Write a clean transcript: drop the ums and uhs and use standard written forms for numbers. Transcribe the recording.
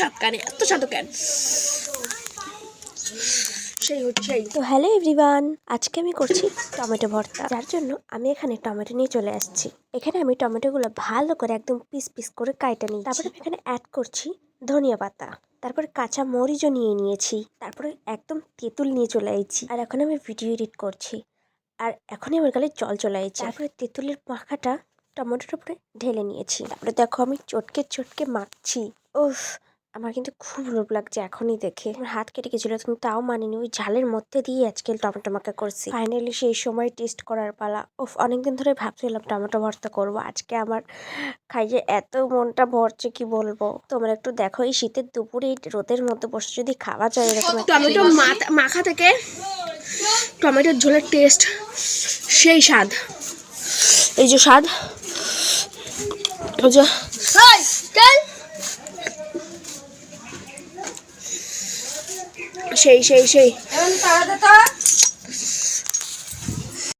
স্বাদ কেন, এত স্বাদ কেন? সেই হচ্ছে। তো হ্যালো এভরিওয়ান, আজকে আমি করছি টমেটো ভর্তা, যার জন্য আমি এখানে টমেটো নিয়ে চলে আসছি। এখানে আমি টমেটোগুলো ভালো করে একদম পিস পিস করে কাটা নিই। তারপরে আমি এখানে অ্যাড করছি ধনিয়া পাতা, তারপরে কাঁচা মরিচও নিয়ে নিয়েছি, তারপরে একদম তেঁতুল নিয়ে চলে আইছি। আর এখন আমি ভিডিও এডিট করছি, আর এখনই আমার গালে জল চলে আইছে। তারপরে তেঁতুলের মাখাটা টমেটোর উপরে ঢেলে নিয়েছি। তারপরে দেখো আমি চটকে চটকে মাখছি। উফ, আমার কিন্তু খুব লোভ লাগছে এখনই দেখে। আমার হাত কেটে গেছিল, কিন্তু তাও মানিনি। ওই ঝালের মধ্যে দিয়ে আজকে টমেটো মাখা করছি। ফাইনালি সেই সময় টেস্ট করার পালা। উফ, অনেকদিন ধরে ভাবছিলাম টমেটো ভর্তা করব, আজকে আমার খাইয়ে এত মনটা ভরছে কি বলবো। তোমরা একটু দেখো, এই শীতের দুপুরে এই রোদের মধ্যে বসে যদি খাওয়া যায় এরকম টমেটো মাখা থেকে টমেটোর ঝোলের টেস্ট সেই স্বাদ। এই যে স্বাদ, সেই সেই সেই